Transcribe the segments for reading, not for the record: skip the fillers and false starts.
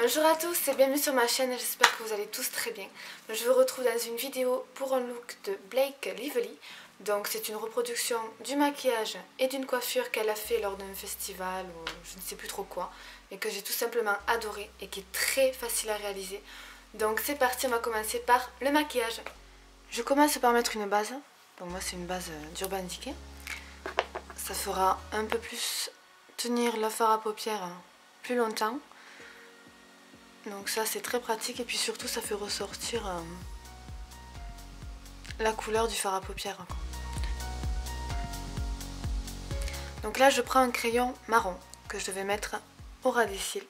Bonjour à tous et bienvenue sur ma chaîne, j'espère que vous allez tous très bien. Je vous retrouve dans une vidéo pour un look de Blake Lively. Donc c'est une reproduction du maquillage et d'une coiffure qu'elle a fait lors d'un festival ou je ne sais plus trop quoi, mais que j'ai tout simplement adoré et qui est très facile à réaliser. Donc c'est parti, on va commencer par le maquillage. Je commence par mettre une base, donc moi c'est une base d'Urban Decay. Ça fera un peu plus tenir le fard à paupières plus longtemps. Donc ça c'est très pratique et puis surtout ça fait ressortir la couleur du fard à paupières. Donc là je prends un crayon marron que je vais mettre au ras des cils.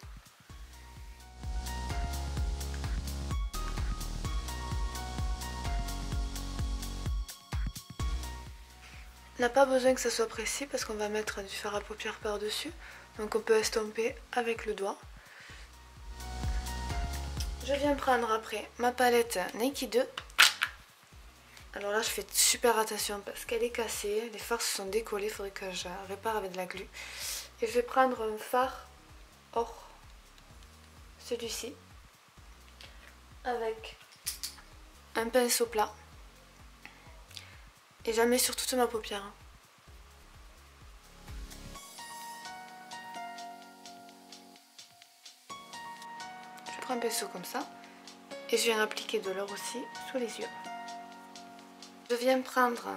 On n'a pas besoin que ça soit précis parce qu'on va mettre du fard à paupières par dessus. Donc on peut estomper avec le doigt. Je viens prendre après ma palette Naked 2. Alors là je fais super attention parce qu'elle est cassée, les fards se sont décollés, il faudrait que je répare avec de la glu. Et je vais prendre un fard or, celui-ci, avec un pinceau plat. Et j'en mets sur toute ma paupière. Je prends un pinceau comme ça et je viens appliquer de l'or aussi sous les yeux. Je viens prendre,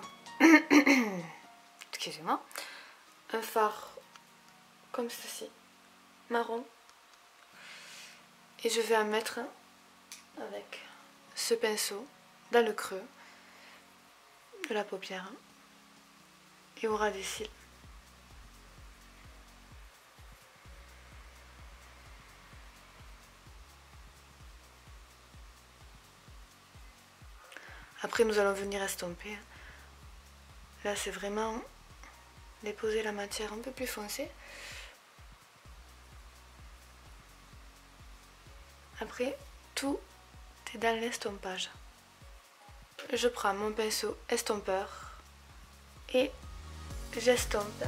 excusez-moi, un fard comme ceci, marron, et je vais en mettre avec ce pinceau dans le creux de la paupière et au ras des cils. Après nous allons venir estomper. Là c'est vraiment déposer la matière un peu plus foncée. Après tout est dans l'estompage. Je prends mon pinceau estompeur et j'estompe.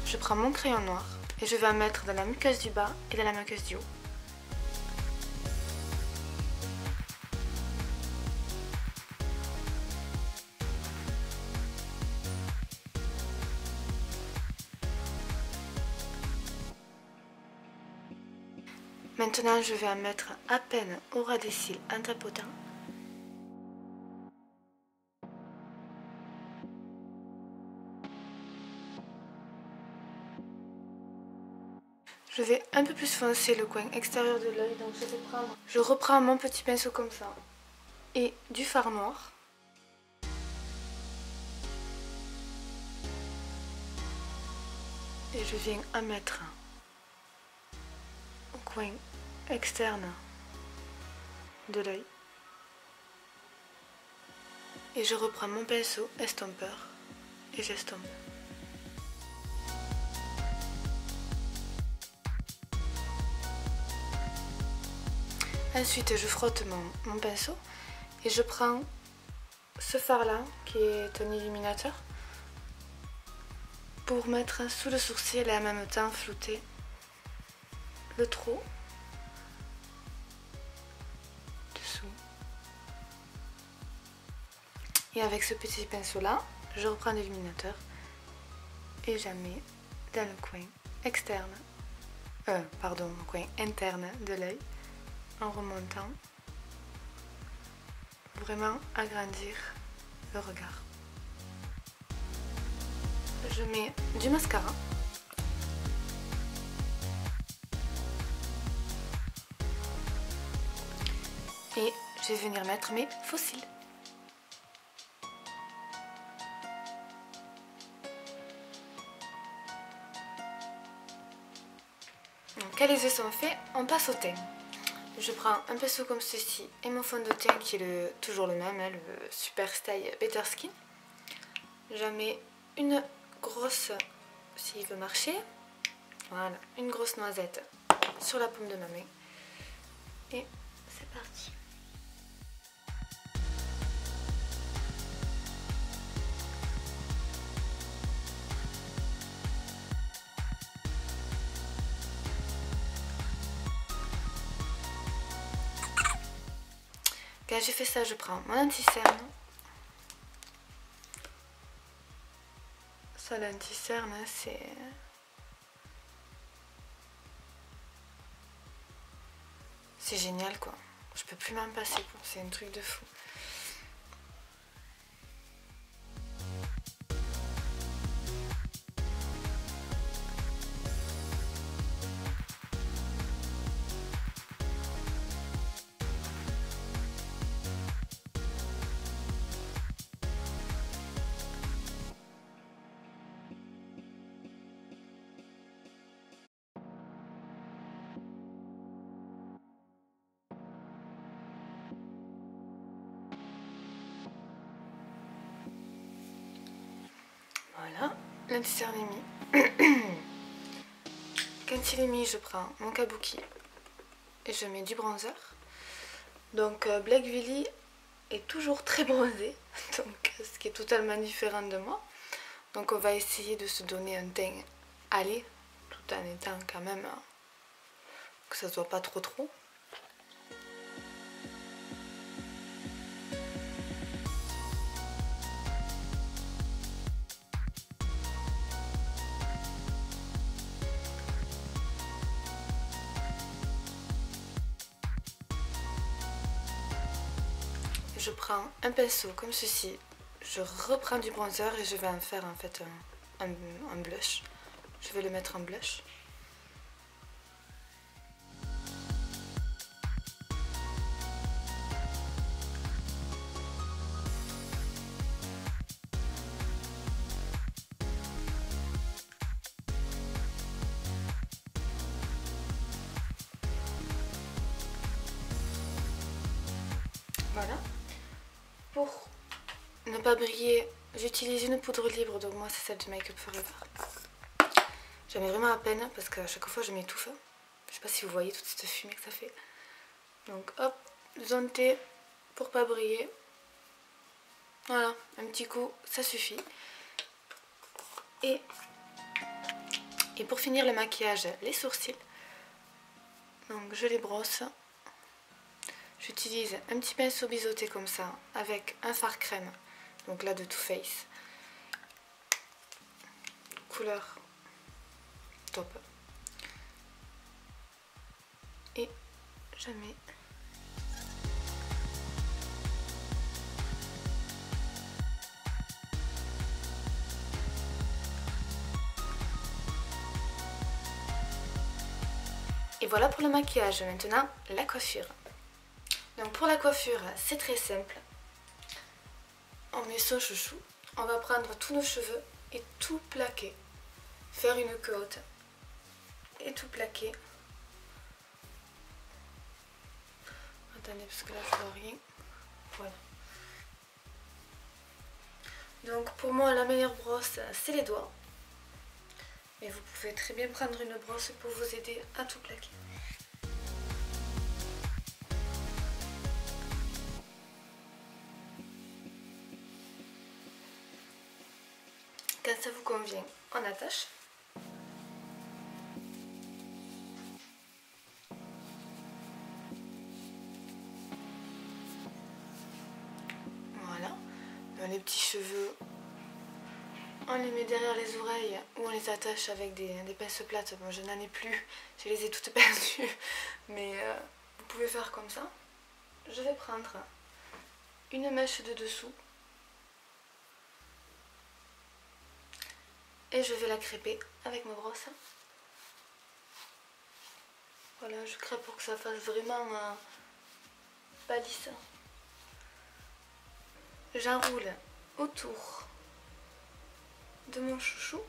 Je prends mon crayon noir et je vais en mettre dans la muqueuse du bas et dans la muqueuse du haut. Maintenant, je vais en mettre à peine au ras des cils en tapotant. Je vais un peu plus foncer le coin extérieur de l'œil, donc je reprends mon petit pinceau comme ça et du fard noir. Et je viens en mettre au coin externe de l'œil. Et je reprends mon pinceau estompeur et j'estompe. Ensuite je frotte mon pinceau et je prends ce fard là qui est un illuminateur pour mettre sous le sourcil et en même temps flouter le trou dessous. Et avec ce petit pinceau là, je reprends l'illuminateur et j'en mets dans le coin externe, le coin interne de l'œil en remontant, vraiment agrandir le regard. Je mets du mascara. Et je vais venir mettre mes faux cils. Donc, quand les yeux sont faits, on passe au teint. Je prends un pinceau comme ceci et mon fond de teint qui est toujours le même, le Super Style Better Skin. J'en mets une grosse, s'il veut marcher, voilà, une grosse noisette sur la paume de ma main. Et c'est parti. Quand j'ai fait ça, je prends mon anti-cerne. Ça, l'anti-cerne, c'est génial quoi. Je peux plus m'en passer quoi. C'est un truc de fou. Voilà, l'anti-cerne est mis. Quand il est mis, je prends mon kabuki et je mets du bronzer. Donc Black Vili est toujours très bronzé, donc, ce qui est totalement différent de moi. Donc on va essayer de se donner un teint allé, tout en étant quand même que ça ne soit pas trop trop. Je prends un pinceau comme ceci, je reprends du bronzer et je vais en faire en fait un blush. Je vais le mettre en blush. Voilà. Pour ne pas briller, j'utilise une poudre libre, donc moi c'est celle de Make Up Forever. J'en ai vraiment à peine parce qu'à chaque fois je m'étouffe. Je sais pas si vous voyez toute cette fumée que ça fait. Donc hop, zone T pour pas briller. Voilà, un petit coup, ça suffit. Et pour finir le maquillage, les sourcils. Donc je les brosse. J'utilise un petit pinceau biseauté comme ça avec un fard crème, donc là de Too Faced, couleur top, et je mets et voilà pour le maquillage. Maintenant la coiffure. Donc pour la coiffure, c'est très simple. On met son chouchou, on va prendre tous nos cheveux et tout plaquer. Faire une queue haute et tout plaquer. Attendez parce que là je vois rien. Voilà. Donc pour moi la meilleure brosse c'est les doigts. Mais vous pouvez très bien prendre une brosse pour vous aider à tout plaquer. Quand ça vous convient, on attache. Voilà. Les petits cheveux, on les met derrière les oreilles ou on les attache avec des pinces plates. Bon, je n'en ai plus, je les ai toutes perdues. Mais vous pouvez faire comme ça. Je vais prendre une mèche de dessous. Et je vais la crêper avec ma brosse. Voilà, je crêpe pour que ça fasse vraiment pas lisse. J'enroule autour de mon chouchou.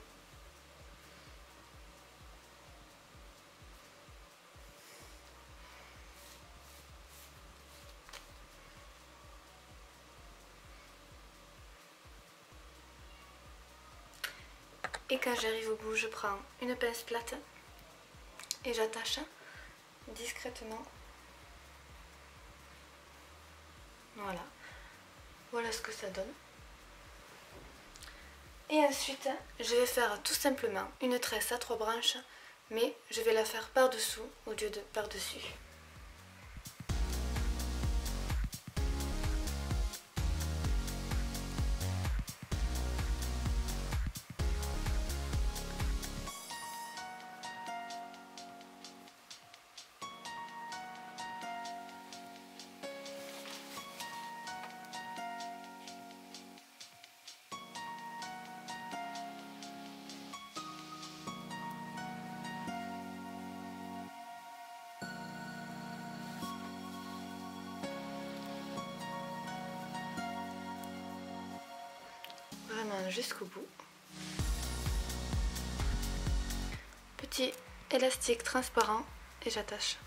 Et quand j'arrive au bout, je prends une pince plate et j'attache discrètement. Voilà. Voilà ce que ça donne. Et ensuite, je vais faire tout simplement une tresse à 3 branches, mais je vais la faire par-dessous au lieu de par-dessus. vraiment jusqu'au bout. Petit élastique transparent et j'attache.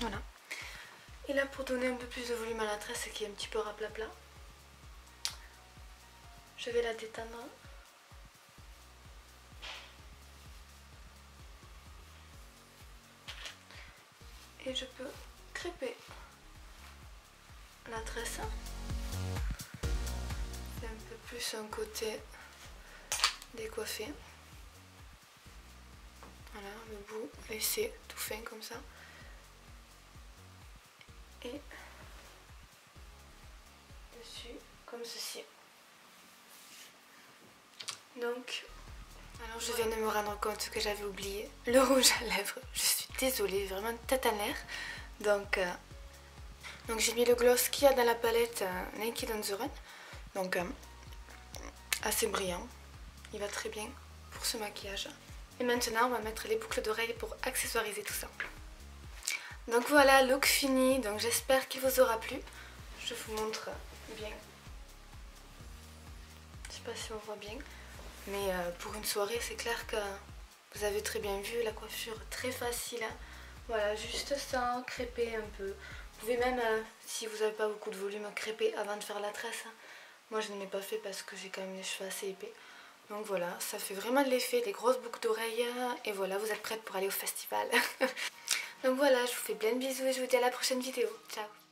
Voilà. Et là, pour donner un peu plus de volume à la tresse qui est un petit peu raplapla, je vais la détendre. Et je peux crêper la tresse. C'est un peu plus un côté décoiffé. Voilà, le bout laissé tout fin comme ça. Et dessus comme ceci. Donc, alors je viens de me rendre compte que j'avais oublié le rouge à lèvres. Je suis désolée, vraiment tête en l'air. Donc j'ai mis le gloss qu'il y a dans la palette Naked on the Run. Donc assez brillant. Il va très bien pour ce maquillage. Et maintenant on va mettre les boucles d'oreilles pour accessoiriser tout ça. Donc voilà, look fini. Donc j'espère qu'il vous aura plu. Je vous montre bien. Je sais pas si on voit bien. Mais pour une soirée, c'est clair que vous avez très bien vu la coiffure très facile. Hein. Voilà, juste ça, crêper un peu. Vous pouvez même, si vous n'avez pas beaucoup de volume, crêper avant de faire la tresse. Hein. Moi, je ne l'ai pas fait parce que j'ai quand même les cheveux assez épais. Donc voilà, ça fait vraiment de l'effet, des grosses boucles d'oreilles. Et voilà, vous êtes prête pour aller au festival. Donc voilà, je vous fais plein de bisous et je vous dis à la prochaine vidéo. Ciao!